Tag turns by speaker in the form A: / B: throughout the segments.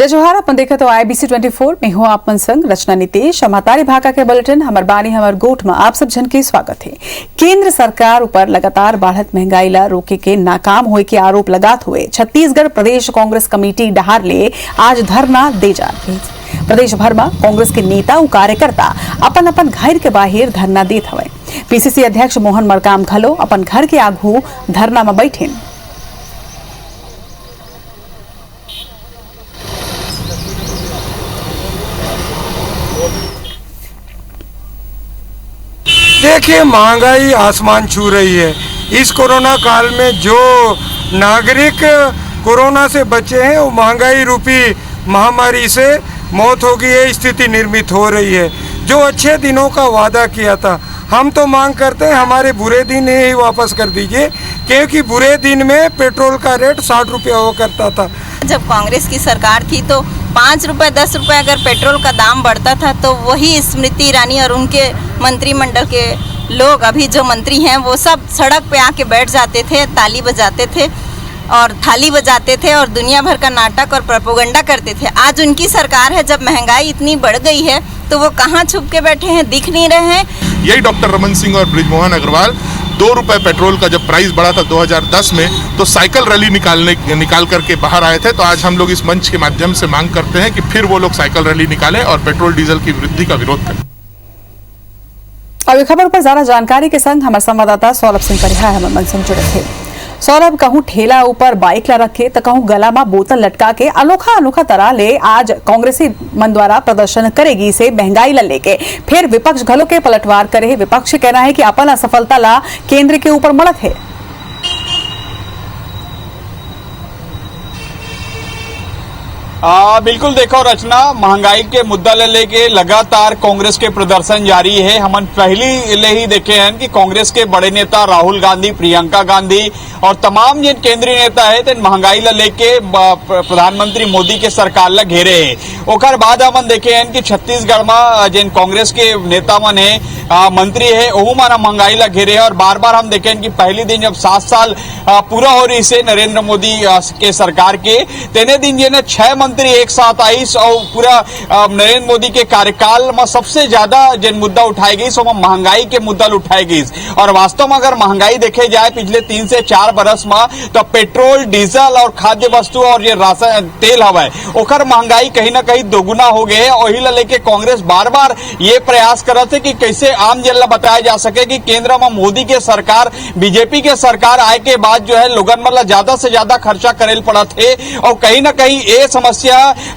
A: जय जोहार। अपन देखा तो IBC 24 में हूँ आपन संग रचना नितेश। हमारी भाका के बुलेटिन हमर बानी हमर गोठ में आप सब जन के स्वागत है। केंद्र सरकार ऊपर लगातार बढ़त महंगाई ला रोके के नाकाम होए के आरोप लगात हुए छत्तीसगढ़ प्रदेश कांग्रेस कमेटी डहार ले आज धरना दे जा रही। प्रदेश भर में कांग्रेस के नेता और कार्यकर्ता अपन अपन घर के बाहर धरना देत हवे। PCC अध्यक्ष मोहन मरकाम घलो अपन घर के आगू धरना में बैठे।
B: देखिए, महंगाई आसमान छू रही है। इस कोरोना काल में जो नागरिक कोरोना से बचे हैं वो महंगाई रूपी महामारी से मौत हो गई है, स्थिति निर्मित हो रही है। जो अच्छे दिनों का वादा किया था, हम तो मांग करते हैं हमारे बुरे दिन ही वापस कर दीजिए, क्योंकि बुरे दिन में पेट्रोल का रेट 60 रुपया हुआ करता था।
C: जब कांग्रेस की सरकार थी तो 5 रुपए 10 रुपए अगर पेट्रोल का दाम बढ़ता था तो वही स्मृति ईरानी और उनके मंत्रिमंडल के लोग, अभी जो मंत्री हैं, वो सब सड़क पे आके बैठ जाते थे, ताली बजाते थे और थाली बजाते थे और दुनिया भर का नाटक और प्रोपेगेंडा करते थे। आज उनकी सरकार है, जब महंगाई इतनी बढ़ गई है तो वो कहाँ छुप के बैठे हैं, दिख नहीं रहे हैं।
D: यही डॉक्टर रमन सिंह और बृजमोहन अग्रवाल 2 रुपए पेट्रोल का जब प्राइस बढ़ा था 2010 में, तो साइकिल रैली निकाल करके बाहर आए थे। तो आज हम लोग इस मंच के माध्यम से मांग करते हैं कि फिर वो लोग साइकिल रैली निकालें और पेट्रोल डीजल की वृद्धि का विरोध करें।
A: अब खबर पर ज्यादा जानकारी के संग हमारे संवाददाता सौरभ सिंह परिहा हमारे मन से जुड़े थे। सौरभ, कहूं ठेला ऊपर बाइक ला रखे तो कहूं गला में बोतल लटका के अनोखा तरह ले आज कांग्रेसी मन द्वारा प्रदर्शन करेगी से महंगाई ला लेके फिर विपक्ष घलो के पलटवार करे। विपक्ष कहना है कि अपन असफलता ला केंद्र के ऊपर मड़क है।
E: बिल्कुल देखो रचना, महंगाई के मुद्दा ले लेके लगातार कांग्रेस के प्रदर्शन जारी है। हम पहली ले ही देखे हैं कि कांग्रेस के बड़े नेता राहुल गांधी, प्रियंका गांधी और तमाम जिन केंद्रीय नेता है तो महंगाई ला लेके प्रधानमंत्री मोदी के सरकार ला घेरे है। ओकर बाद हम देखे हैं कि छत्तीसगढ़ में जिन कांग्रेस के नेता मन है, मंत्री है, ओहू माना महंगाई ला घेरे है। और बार बार हम देखे कि पहली दिन जब 7 साल पूरा हो रही से नरेंद्र मोदी के सरकार के, तेने दिन जिन्हें 6 मंत्री एक साथ आई और पूरा नरेंद्र मोदी के कार्यकाल में सबसे ज्यादा जिन मुद्दा उठाई गई सो महंगाई के मुद्दा उठाई गई। और वास्तव में अगर महंगाई देखे जाए पिछले 3 से 4 बरस में, तो पेट्रोल, डीजल और खाद्य वस्तु और ये राशन तेल हवा ओकर महंगाई कहीं ना कहीं दोगुना हो गए है। वही ला लेके कांग्रेस बार बार ये प्रयास करत है कि कैसे आम जन ला बताया जा सके कि केंद्र में मोदी के सरकार, बीजेपी के सरकार आए के बाद जो है लोगन मतलब ज्यादा से ज्यादा खर्चा करेल पड़त है। और कहीं ना कहीं ये समस्या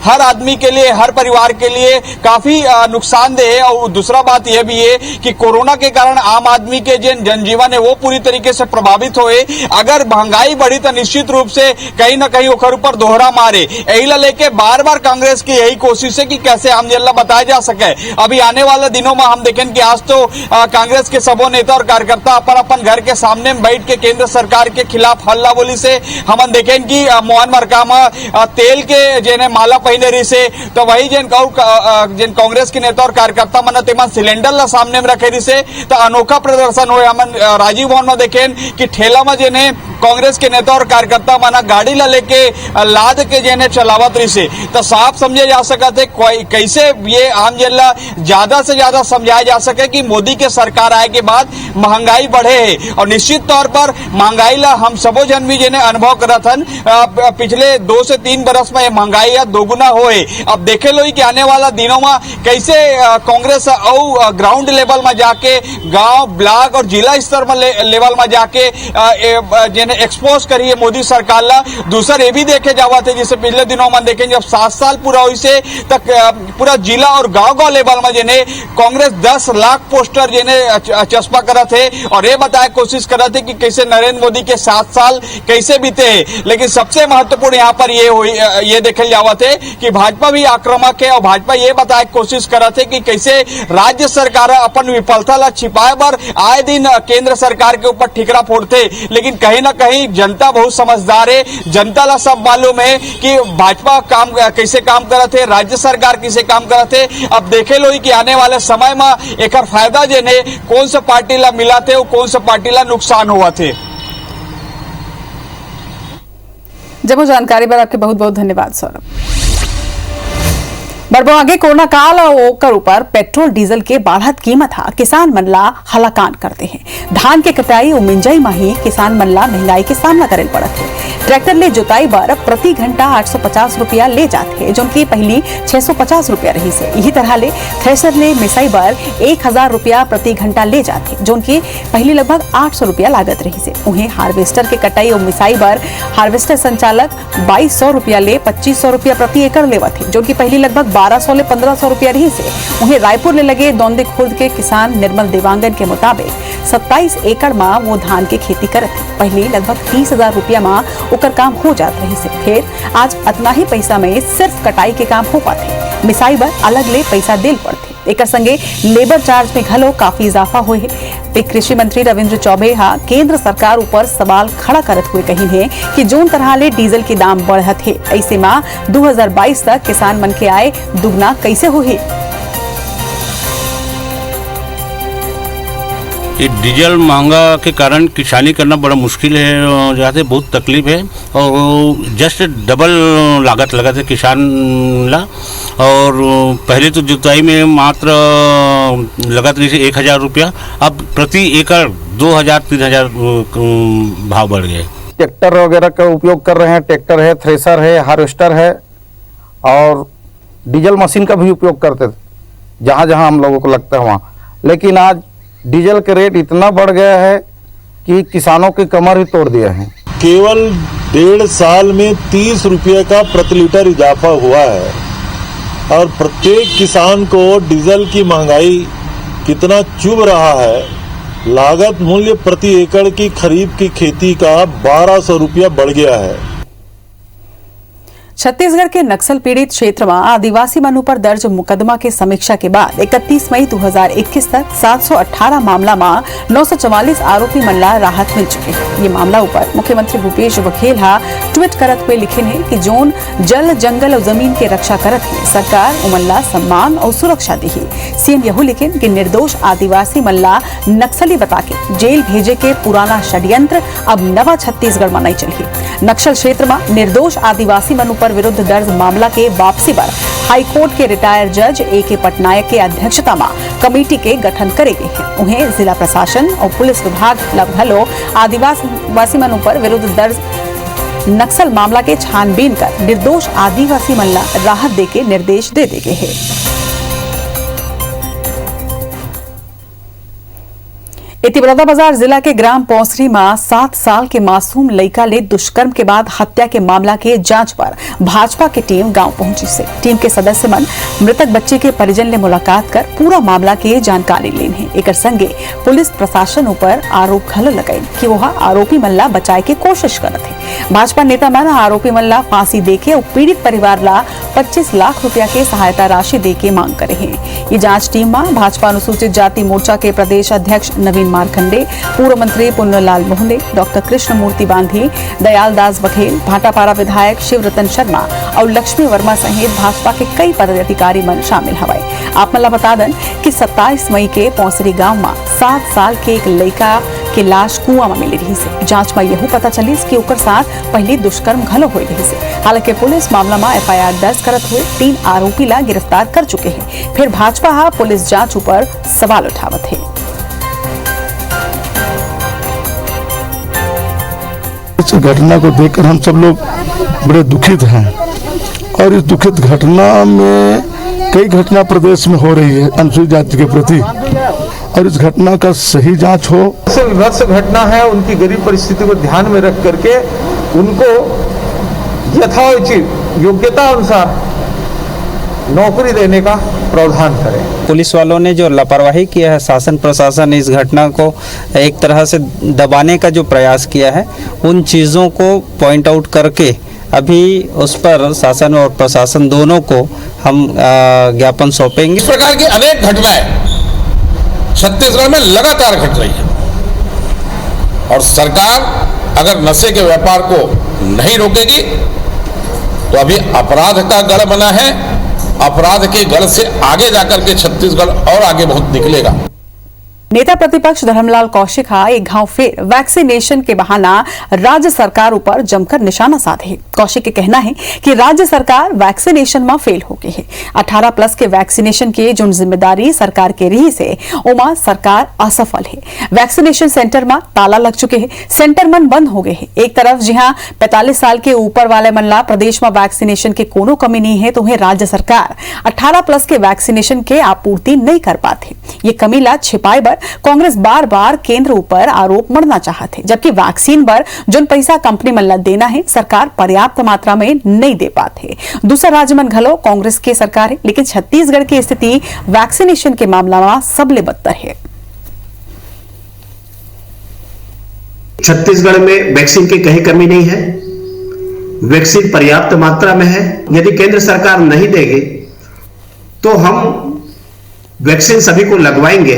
E: हर आदमी के लिए, हर परिवार के लिए काफी नुकसानदेह है। और दूसरा बात यह भी है कि कोरोना के कारण आम आदमी के जनजीवन है वो पूरी तरीके से प्रभावित होए। अगर महंगाई बढ़ी तो निश्चित रूप से कहीं ना कहीं ओकर ऊपर दोहरा मारे। यही ला लेके बार बार कांग्रेस की यही कोशिश है कि कैसे आम जन ला बताया जा सके। अभी आने वाले दिनों में हम देखें कि आज तो कांग्रेस के सबो नेता और कार्यकर्ता अपन घर के सामने बैठ के केंद्र सरकार के खिलाफ हल्ला बोली से हम देखें कि मोहन मरकाम तेल के जेने माला पहने रही से, तो वही जिन कांग्रेस के नेता और कार्यकर्ता मन तेमन सिलेंडर ला सामने में रखे रही से, तो अनोखा प्रदर्शन हुए। हम राजीव भवन में देखें कि ठेला में जेने कांग्रेस के नेता और कार्यकर्ता मन गाड़ी ला लेके लाद के जेने चलावत रही से, तो साफ समझे जा सकते कैसे ये आम जन ला ज्यादा से ज्यादा समझाया जा सके कि मोदी के सरकार आए के बाद महंगाई बढ़े है। और निश्चित तौर पर महंगाई ला हम सबो जन भी जेने अनुभव करत हन पिछले 2 से 3 बरस में महंगाई दोगुना होए। अब देखे लो कि आने वाला दिनों में कैसे कांग्रेस और ग्राउंड लेवल में जाके गांव, ब्लॉक और जिला स्तर में लेवल में जाके एक्सपोज करिए मोदी सरकार ला। दूसरा ये भी देखे जावा थे जिसे पिछले दिनों में देखें जब 7 साल पूरा हुई से तक पूरा जिला और गांव लेवल में जिन्हें कांग्रेस 10 लाख पोस्टर जिन्हें चस्पा करा थे और ये बताया कोशिश करा थे कि कैसे नरेंद्र मोदी के 7 साल कैसे बीते। लेकिन सबसे महत्वपूर्ण यहाँ पर ये देखे जावा थे कि भाजपा भी आक्रामक है और भाजपा ये बताए कोशिश करा थे कि कैसे राज्य सरकार अपन विफलता ला छिपाए बर आए दिन केंद्र सरकार के ऊपर ठिकरा फोड़ते। लेकिन कहीं ना कहीं जनता बहुत समझदार है, जनता ला सब मालूम है कि भाजपा कैसे काम करते, राज्य सरकार कैसे काम करते। अब देखे लो कि आने वाले समय में एक फायदा जेने कौन सा पार्टी ला मिला थे और कौन सा पार्टी ला नुकसान हुआ थे।
A: जब जानकारी पर आपके बहुत बहुत धन्यवाद सौरभ। बड़बो आगे कोरोना काल और ओकर ऊपर पेट्रोल डीजल के बढ़त कीमत हा किसान मन ला हलाकान करते हैं। धान के कटाई और मिंजाई में ही किसान मन ला महंगाई के सामना करे पड़त है। ट्रैक्टर ले जोताई बर प्रति घंटा 850 रुपया ले जाते हैं, जो की पहली 650 रुपया रही से। यही तरह ले थ्रेसर ले मिसाई बर 1000 रुपया प्रति घंटा ले जाते, जो की पहली लगभग 800 रुपया लागत रही से। उन्हें हार्वेस्टर के कटाई और मिसाई बर हार्वेस्टर संचालक 2200 रुपया ले 2500 रुपया प्रति एकड़ लेवत है, जो की पहली लगभग 1200 ले 1500 रुपया रही से। उन्हें रायपुर ले लगे दौंदे खुर्द के किसान निर्मल देवांगन के मुताबिक 27 एकड़ में वो धान की खेती करत है। पहले लगभग 30,000 रुपया में उकर काम हो जात रही से, फिर आज इतना ही पैसा में सिर्फ कटाई के काम हो पाते। मिसाई बर अलग ले पैसा देल पड़ते। एक संगे लेबर चार्ज में घलो काफी इजाफा हुए है। कृषि मंत्री रविंद्र चौबे हा केंद्र सरकार ऊपर सवाल खड़ा करत हुए कही है कि जोन तरह ले डीजल के दाम बढ़त है, ऐसे में 2022 तक किसान मन के आय दुगना कैसे होही।
F: ये डीजल महंगा के कारण किसानी करना बड़ा मुश्किल है, जाते बहुत तकलीफ है और जस्ट डबल लागत लगा था किसान ला। और पहले तो जुताई में मात्र लगत रही से 1000 रुपया, अब प्रति एकड़ 2000-3000 भाव बढ़ गए।
G: ट्रैक्टर वगैरह का उपयोग कर रहे हैं, ट्रैक्टर है, थ्रेसर है, हार्वेस्टर है और डीजल मशीन का भी उपयोग करते थे जहाँ जहाँ हम लोगों को लगता है वहाँ। लेकिन आज डीजल के रेट इतना बढ़ गया है कि किसानों की कमर ही तोड़ दिया है।
H: केवल 1.5 साल में 30 रुपये का प्रति लीटर इजाफा हुआ है और प्रत्येक किसान को डीजल की महंगाई कितना चुभ रहा है। लागत मूल्य प्रति एकड़ की खरीफ की खेती का 1200 रुपया बढ़ गया है।
A: छत्तीसगढ़ के नक्सल पीड़ित क्षेत्र में आदिवासी मनु पर दर्ज मुकदमा के समीक्षा के बाद 31 मई 2021 तक 718 मामला में 944 आरोपी मन ला राहत मिल चुके हैं। ये मामला ऊपर मुख्यमंत्री भूपेश बघेल हा ट्वीट करत हुए लिखे हैं कि जोन जल जंगल और जमीन के रक्षा करत है, सरकार उमन ला सम्मान और सुरक्षा दी। सीएम यहू लिखे कि निर्दोष आदिवासी मन ला नक्सली बता के जेल भेजे के पुराना षड्यंत्र अब नवा छत्तीसगढ़ में नहीं चली। नक्सल क्षेत्र में निर्दोष आदिवासी मनु विरुद्ध दर्ज मामला के वापसी पर हाईकोर्ट के रिटायर्ड जज A.K. पटनायक के अध्यक्षता में कमेटी के गठन करे गए हैं। उन्हें जिला प्रशासन और पुलिस विभाग लगभग आदिवासी मनु पर विरुद्ध दर्ज नक्सल मामला के छानबीन कर निर्दोष आदिवासी मन ला राहत दे के निर्देश दे दिए हैं। बलौदाबाजार जिला के ग्राम पौसरी में 7 साल के मासूम लड़का ले दुष्कर्म के बाद हत्या के मामला के जांच पर भाजपा की टीम गांव पहुंची से। टीम के सदस्य मन मृतक बच्चे के परिजन ले मुलाकात कर पूरा मामला की जानकारी लेन है। एक संगे पुलिस प्रशासन ऊपर आरोप घलो लगाई कि वह आरोपी मन ला बचाए के कोशिश करत है। भाजपा नेता मन आरोपी मन ला फांसी देके और पीड़ित परिवार ला 25 लाख रुपया के सहायता राशि दे के मांग करे हैं। ये जांच टीम में भाजपा अनुसूचित जाति मोर्चा के प्रदेश अध्यक्ष नवीन मारखंडे, पूर्व मंत्री पुन्नलाल मोहले, डॉक्टर कृष्णमूर्ति बांधी, दयाल दास बघेल, भाटापारा विधायक शिवरतन शर्मा और लक्ष्मी वर्मा सहित भाजपा के कई पदाधिकारी मन शामिल हवाई। आप मला बता दें कि 27 मई के पौसरी गांव में 7 साल के एक लड़का के लाश कुआं में मिली रही से। जांच में यह पता चली कि ओकर साथ पहले दुष्कर्म घलो हुई रही से। हालांकि पुलिस मामला में FIR दर्ज करत हुए 3 आरोपी ला गिरफ्तार कर चुके हैं। फिर भाजपा पुलिस जांच ऊपर सवाल उठावत है।
I: इस घटना को देखकर हम सब लोग बड़े दुखित हैं और इस दुखित घटना में कई घटना प्रदेश में हो रही है अनुसूचित जाति के प्रति, और इस घटना का सही जांच हो।
J: विभत्स घटना है, उनकी गरीब परिस्थिति को ध्यान में रख करके उनको यथोचित योग्यता अनुसार नौकरी देने का प्रावधान करें।
K: पुलिस वालों ने जो लापरवाही किया है, शासन प्रशासन इस घटना को एक तरह से दबाने का जो प्रयास किया है, उन चीज़ों को पॉइंट आउट करके अभी उस पर शासन और प्रशासन दोनों को हम ज्ञापन सौंपेंगे।
L: इस प्रकार की अनेक घटनाएं छत्तीसगढ़ में लगातार घट रही है और सरकार अगर नशे के व्यापार को नहीं रोकेगी तो अभी अपराध का गढ़ बना है। अपराध के गढ़ से आगे जाकर के छत्तीसगढ़ और आगे बहुत निकलेगा।
A: नेता प्रतिपक्ष धर्मलाल कौशिक एक घाव फिर वैक्सीनेशन के बहाना राज्य सरकार ऊपर जमकर निशाना साधे। कौशिक के कहना है कि राज्य सरकार वैक्सीनेशन में फेल हो गई है। 18+ के वैक्सीनेशन के जो जिम्मेदारी सरकार के रही से उमा सरकार असफल है। वैक्सीनेशन सेंटर में ताला लग चुके हैं, सेंटर मन बंद हो गए हैं। एक तरफ जहां 45 साल के ऊपर वाले मनला प्रदेश में वैक्सीनेशन के कोनो कमी नहीं है, तो वहीं राज्य सरकार 18+ के वैक्सीनेशन के आपूर्ति नहीं कर पाते। ये कमी ला छिपाए बर कांग्रेस बार बार केंद्र ऊपर आरोप मरना चाहते, जबकि वैक्सीन पर जो पैसा कंपनी मन ला देना है सरकार पर्याप्त मात्रा में नहीं दे पाते। दूसरा राज्य मन घलो कांग्रेस के सरकार है, लेकिन छत्तीसगढ़ की स्थिति वैक्सीनेशन के मामला में सबले बदतर है।
M: छत्तीसगढ़ में वैक्सीन की कहीं कमी नहीं है, वैक्सीन पर्याप्त मात्रा में है। यदि केंद्र सरकार नहीं देगी तो हम वैक्सीन सभी को लगवाएंगे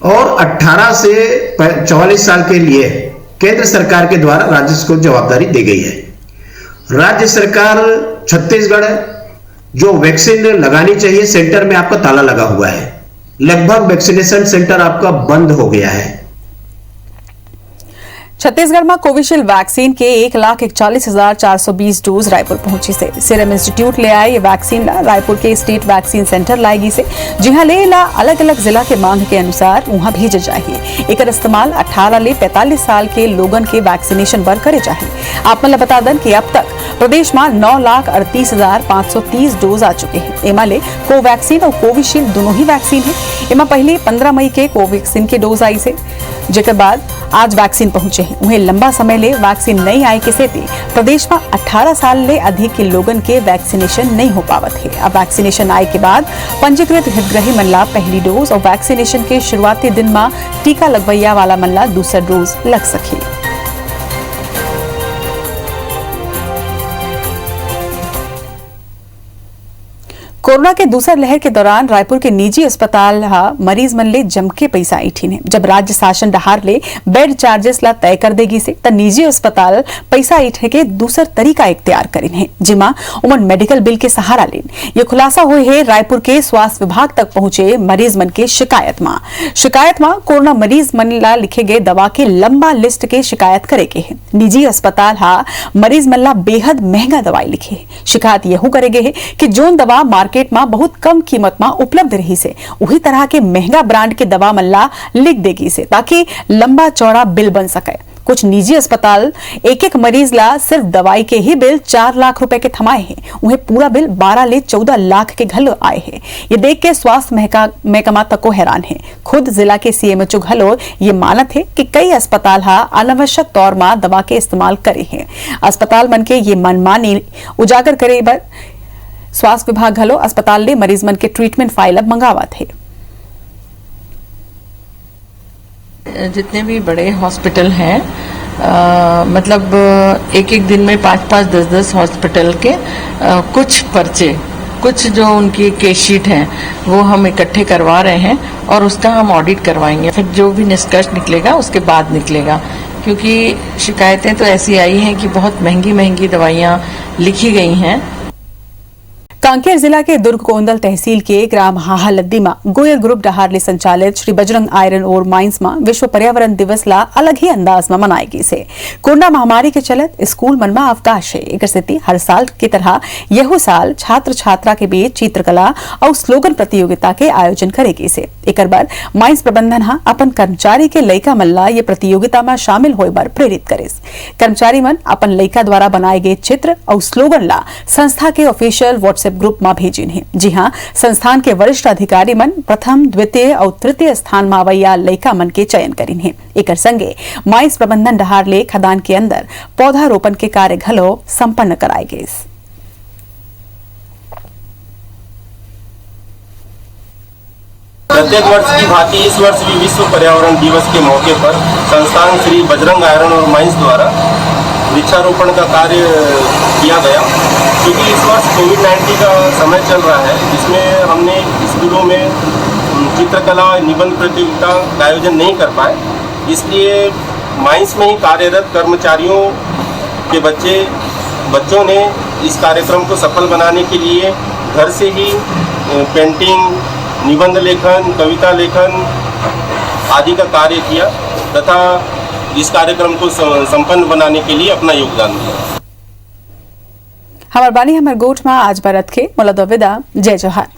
M: और 18 से 44 साल के लिए केंद्र सरकार के द्वारा राज्य को जवाबदारी दी गई है। राज्य सरकार छत्तीसगढ़ जो वैक्सीन लगानी चाहिए सेंटर में आपका ताला लगा हुआ है। लगभग वैक्सीनेशन सेंटर आपका बंद हो गया है।
A: छत्तीसगढ़ में कोविशील्ड वैक्सीन के 1,41,420 डोज रायपुर पहुंची से सीरम इंस्टीट्यूट ले आए। ये वैक्सीन रायपुर के स्टेट वैक्सीन सेंटर लाएगी से जहां ले ला अलग अलग जिला के मांग के अनुसार वहां भेजे चाहिए। एक इस्तेमाल 18 ले 45 साल के लोगन के वैक्सीनेशन पर करे चाहिए। आप मतलब बता दें कि अब तक प्रदेश में 9,38,530 डोज आ चुके हैं। एमा ले कोवैक्सीन और कोविशील्ड दोनों ही वैक्सीन है। एमा पहले 15 मई के कोवैक्सीन के डोज आई से, जेकर बाद आज वैक्सीन पहुंचे हैं। उन्हें लंबा समय ले वैक्सीन नहीं आए के सेती प्रदेश में 18 साल ले अधिक के लोगन के वैक्सीनेशन नहीं हो पावत है। अब वैक्सीनेशन आए के बाद पंजीकृत हितग्राही मनला पहली डोज और वैक्सीनेशन के शुरुआती दिन में टीका लगवैया वाला मनला दूसरा डोज लग सके। कोरोना के दूसर लहर के दौरान रायपुर के निजी अस्पताल मरीज मन ले जमके पैसा ऐठीन है। जब राज्य शासन डहार ले बेड चार्जेस ला तय कर देगी से त निजी अस्पताल पैसा ऐठे के दूसर तरीका इख्तियार करिन है, जिमा उमन मेडिकल बिल के सहारा लेन। ये खुलासा हुए है रायपुर के स्वास्थ्य विभाग तक पहुंचे मरीज मन के शिकायत में कोरोना मरीज मन ला लिखे गए दवा के लंबा लिस्ट के शिकायत करे के है। निजी अस्पताल मरीज मन ला बेहद महंगा दवाई लिखे है। शिकायत यहू करे गए है कि जोन दवा मार्केट में बहुत कम कीमत में उपलब्ध रही से वही तरह के महंगा ब्रांड के दवा मल्ला लिख देगी से ताकि लंबा चौड़ा बिल बन सके। कुछ निजी अस्पताल एक मरीज ला सिर्फ दवाई के ही बिल 4 लाख रुपए के थमाए हैं, उन्हें पूरा बिल 12 ले 14 लाख के घलो आए हैं। ये देख के स्वास्थ्य महकमा तक को हैरान है। खुद जिला के सीएमएचओ घलो ये मानत है कि कई अस्पताल अनावश्यक तौर में दवा के इस्तेमाल करे हैं। अस्पताल मन के ये मनमानी उजागर करे बर स्वास्थ्य विभाग घलो अस्पताल ने मरीज मन के ट्रीटमेंट फाइल अब मंगावा थे।
N: जितने भी बड़े हॉस्पिटल हैं मतलब एक दिन में 5-5, 10-10 हॉस्पिटल के कुछ पर्चे, कुछ जो उनकी केस शीट हैं वो हम इकट्ठे करवा रहे हैं और उसका हम ऑडिट करवाएंगे। फिर जो भी निष्कर्ष निकलेगा उसके बाद निकलेगा, क्योंकि शिकायतें तो ऐसी आई हैं कि बहुत महंगी महंगी दवाइयाँ लिखी गई हैं।
A: कांकेर जिला के दुर्ग कोंदल तहसील के ग्राम हाहालद्दी में गोयल ग्रुप डहार ले संचालित Shri Bajrang iron ore mines में विश्व पर्यावरण दिवस ला अलग ही अंदाज में मनाएगी से। कोरोना महामारी के चलत स्कूल मन में अवकाश है। एक स्थिति हर साल की तरह यहू साल छात्र छात्रा के बीच चित्रकला और स्लोगन प्रतियोगिता के आयोजन करेगी से। एक बार माइंस प्रबंधन अपन कर्मचारी के लइका मल्ला ये प्रतियोगिता में शामिल होए बार प्रेरित करे। कर्मचारी मन अपन लइका द्वारा बनाए गए चित्र और स्लोगन ला संस्था के ऑफिशियल व्हाट्सएप ग्रुप में भेजिन है। जी हां, संस्थान के वरिष्ठ अधिकारी मन प्रथम, द्वितीय और तृतीय स्थान में आवैया लइका मन के चयन करिन है। एकर संगे माइंस प्रबंधन डहार ले खदान के अंदर पौधारोपण के कार्य घलो संपन्न कराए गए।
O: प्रत्येक वर्ष की भांति इस वर्ष भी विश्व पर्यावरण दिवस के मौके पर संस्थान श्री बजरंग आयरन और माइंस द्वारा वृक्षारोपण का कार्य किया गया। क्योंकि इस वर्ष कोविड-19 का समय चल रहा है, जिसमें हमने स्कूलों में चित्रकला निबंध प्रतियोगिता का आयोजन नहीं कर पाए, इसलिए माइंस में ही कार्यरत कर्मचारियों के बच्चों ने इस कार्यक्रम को सफल बनाने के लिए घर से ही पेंटिंग, निबंध लेखन, कविता लेखन आदि का कार्य किया तथा इस कार्यक्रम को संपन्न बनाने के लिए अपना योगदान दिया।
A: हमार बानी हमार गोठ में आज बरत के मोला दो विदा। जय जोहार।